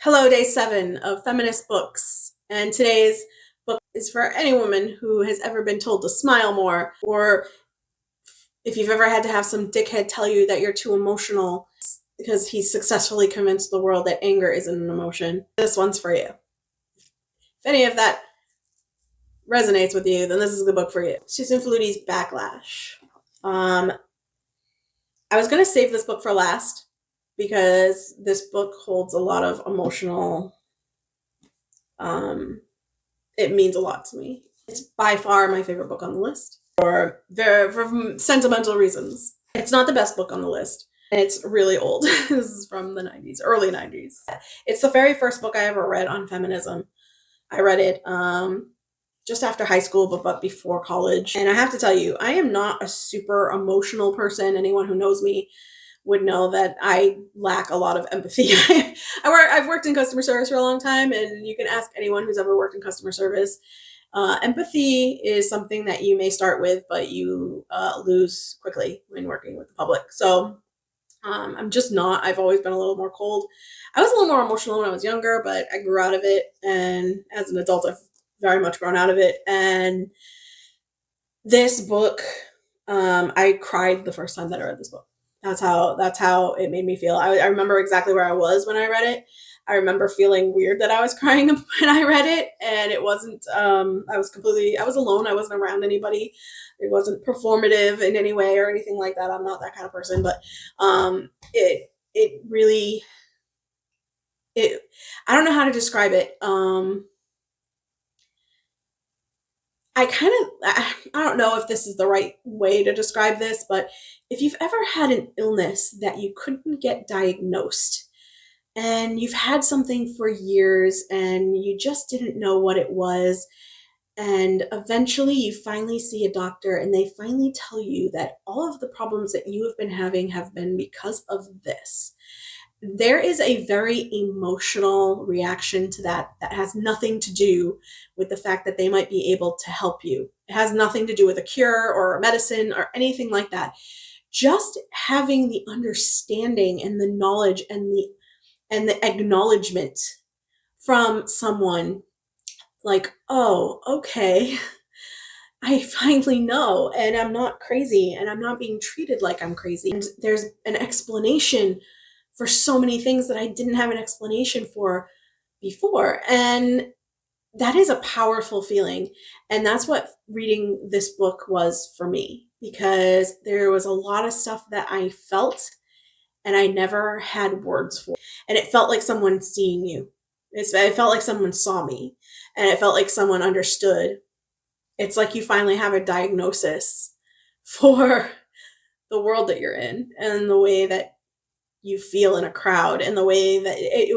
Hello, day 7 of Feminist Books. And today's book is for any woman who has ever been told to smile more, or if you've ever had to have some dickhead tell you that you're too emotional because he's successfully convinced the world that anger isn't an emotion. This one's for you. If any of that resonates with you, then this is the book for you. Susan Faluti's Backlash. I was going to save this book for last because this book holds a lot of emotional it means a lot to me. It's by far my favorite book on the list for sentimental reasons. It's not the best book on the list. It's really old. This is from the 90s, early 90s. It's the very first book I ever read on feminism. I read it just after high school, but before college. And I have to tell you, I am not a super emotional person. Anyone who knows me would know that I lack a lot of empathy. I've worked in customer service for a long time, and you can ask anyone who's ever worked in customer service. Empathy is something that you may start with, but you lose quickly when working with the public. So I'm just not. I've always been a little more cold. I was a little more emotional when I was younger, but I grew out of it. And as an adult, I've very much grown out of it. And this book, I cried the first time that I read this book. That's how it made me feel. I remember exactly where I was when I read it. I remember feeling weird that I was crying when I read it, and it wasn't. I was alone. I wasn't around anybody. It wasn't performative in any way or anything like that. I'm not that kind of person, but it really I don't know how to describe it. I don't know if this is the right way to describe this, but if you've ever had an illness that you couldn't get diagnosed and you've had something for years and you just didn't know what it was, and eventually you finally see a doctor and they finally tell you that all of the problems that you have been having have been because of this. There is a very emotional reaction to that has nothing to do with the fact that they might be able to help you. It has nothing to do with a cure or a medicine or anything like that. Just having the understanding and the knowledge and the acknowledgement from someone like, oh, okay, I finally know, and I'm not crazy, and I'm not being treated like I'm crazy. And there's an explanation for so many things that I didn't have an explanation for before. And that is a powerful feeling. And that's what reading this book was for me, because there was a lot of stuff that I felt and I never had words for. And it felt like someone seeing you. It felt like someone saw me, and it felt like someone understood. It's like you finally have a diagnosis for the world that you're in and the way that you feel in a crowd, and the way that it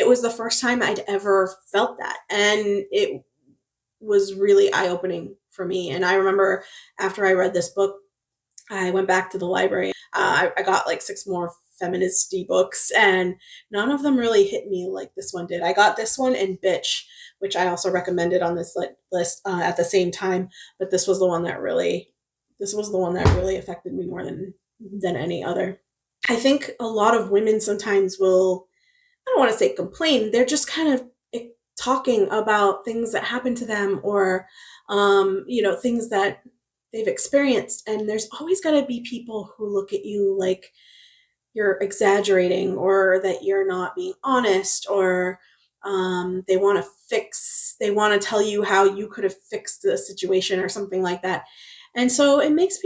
was the first time I'd ever felt that. And it was really eye-opening for me. And I remember after I read this book, I went back to the library. I got like 6 more feminist books, and none of them really hit me like this one did. I got this one and Bitch, which I also recommended on this list at the same time. But this was the one that really affected me more than any other. I think a lot of women sometimes will, I don't want to say complain, they're just kind of talking about things that happen to them, or, things that they've experienced. And there's always got to be people who look at you like you're exaggerating, or that you're not being honest, or they want to tell you how you could have fixed the situation or something like that. And so it makes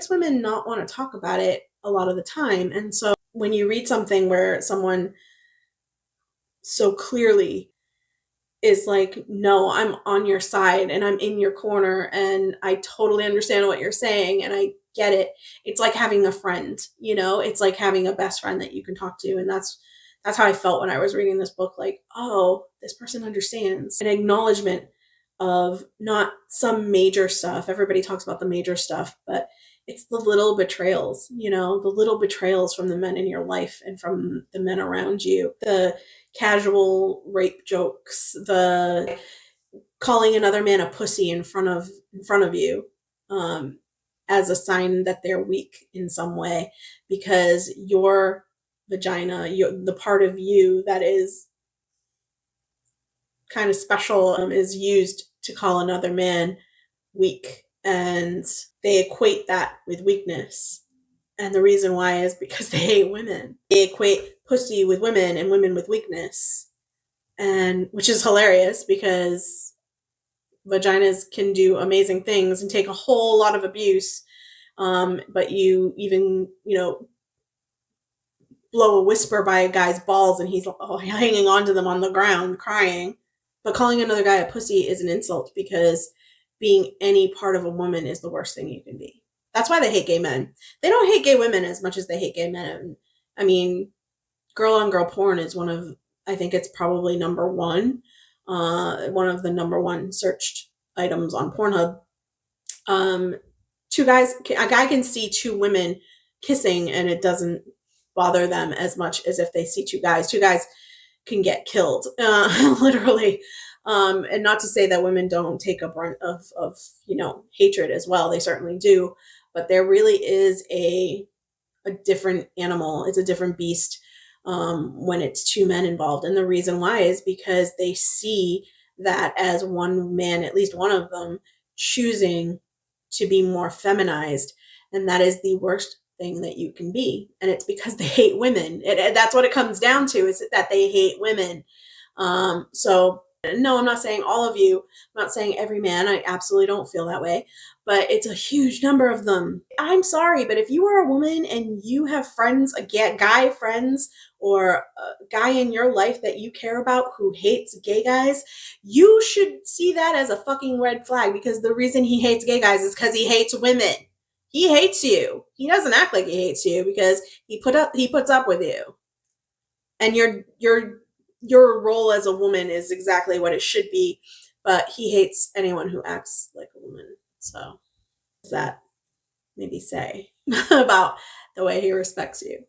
women not want to talk about it a lot of the time. And so when you read something where someone so clearly is like, no, I'm on your side and I'm in your corner and I totally understand what you're saying and I get it. It's like having a friend, it's like having a best friend that you can talk to. And that's how I felt when I was reading this book. Like, oh, this person understands. An acknowledgement of not some major stuff. Everybody talks about the major stuff, but it's the little betrayals, the little betrayals from the men in your life and from the men around you. The casual rape jokes, the calling another man a pussy in front of you, as a sign that they're weak in some way because you're vagina, the part of you that is kind of special, is used to call another man weak. And they equate that with weakness. And the reason why is because they hate women. They equate pussy with women and women with weakness. And which is hilarious because vaginas can do amazing things and take a whole lot of abuse. But you even, blow a whisper by a guy's balls and he's hanging onto them on the ground crying. But calling another guy a pussy is an insult because being any part of a woman is the worst thing you can be. That's why they hate gay men. They don't hate gay women as much as they hate gay men. I mean, girl on girl porn is I think it's probably number one of the number one searched items on Pornhub. A guy can see two women kissing and it doesn't bother them as much as if they see two guys. Two guys can get killed, literally. And not to say that women don't take a brunt of hatred as well. They certainly do. But there really is a different animal. It's a different beast when it's two men involved. And the reason why is because they see that as one man, at least one of them, choosing to be more feminized. And that is the worst thing that you can be. And it's because they hate women. That's what it comes down to, is that they hate women. So no, I'm not saying all of you. I'm not saying every man. I absolutely don't feel that way. But it's a huge number of them. I'm sorry, but if you are a woman and you have friends, guy friends, or a guy in your life that you care about who hates gay guys, you should see that as a fucking red flag, because the reason he hates gay guys is because he hates women. He hates you. He doesn't act like he hates you because he puts up with you. And your role as a woman is exactly what it should be, but he hates anyone who acts like a woman. So, does that maybe say about the way he respects you?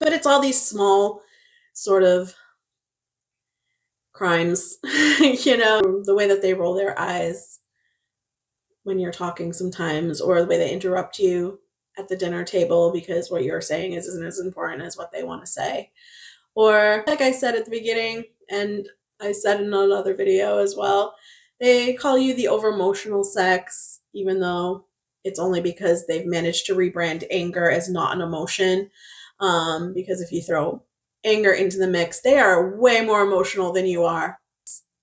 But it's all these small sort of crimes, the way that they roll their eyes when you're talking sometimes, or the way they interrupt you at the dinner table because what you're saying isn't as important as what they want to say. Or, like I said at the beginning, and I said in another video as well, they call you the over-emotional sex, even though it's only because they've managed to rebrand anger as not an emotion. Because if you throw anger into the mix, they are way more emotional than you are.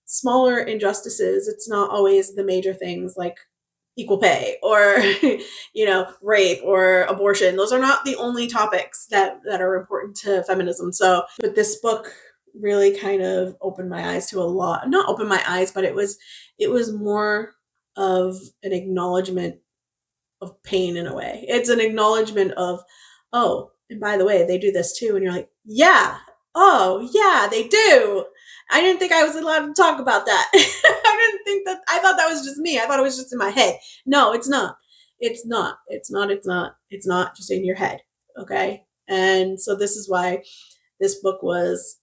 Smaller injustices, it's not always the major things like equal pay or rape or abortion. Those are not the only topics that are important to feminism. So, but this book really kind of opened my eyes to a lot. Not opened my eyes, but it was more of an acknowledgement of pain in a way. It's an acknowledgement of, oh, and by the way, they do this too. And you're like, yeah, oh yeah, they do. I didn't think I was allowed to talk about that. I thought that was just me. I thought it was just in my head. No, it's not. It's not. It's not. It's not. It's not just in your head. Okay. And so this is why this book was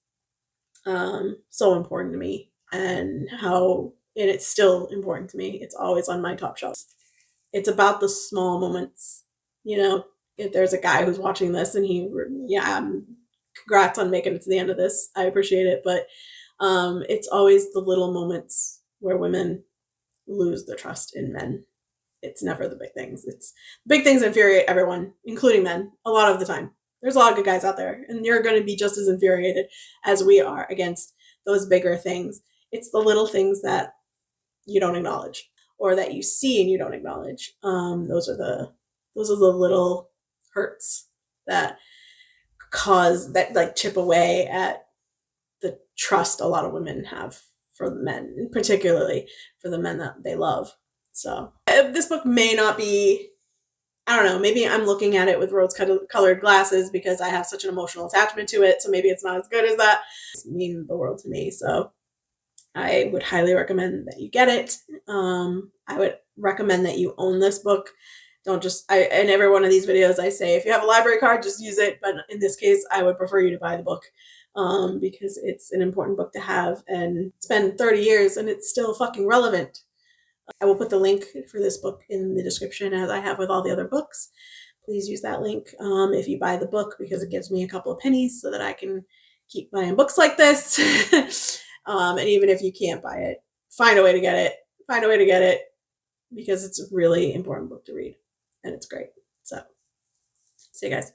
so important to me, and it's still important to me. It's always on my top shelf. It's about the small moments. If there's a guy who's watching this and congrats on making it to the end of this. I appreciate it. But it's always the little moments where women lose their trust in men. It's never the big things. It's big things infuriate everyone, including men, a lot of the time. There's a lot of good guys out there, and you're going to be just as infuriated as we are against those bigger things. It's the little things that you don't acknowledge, or that you see and you don't acknowledge. Those are the little hurts that chip away at the trust a lot of women have for the men, particularly for the men that they love. So this book may not be, I don't know, maybe I'm looking at it with rose-colored glasses because I have such an emotional attachment to it. So maybe it's not as good as that. It's mean the world to me. So I would highly recommend that you get it. I would recommend that you own this book. Don't just, in every one of these videos I say, if you have a library card, just use it. But in this case, I would prefer you to buy the book because it's an important book to have. And it's been 30 years and it's still fucking relevant. I will put the link for this book in the description, as I have with all the other books. please use that link if you buy the book, because it gives me a couple of pennies so that I can keep buying books like this. And even if you can't buy it, find a way to get it. Find a way to get it, because it's a really important book to read and it's great. So, see you guys.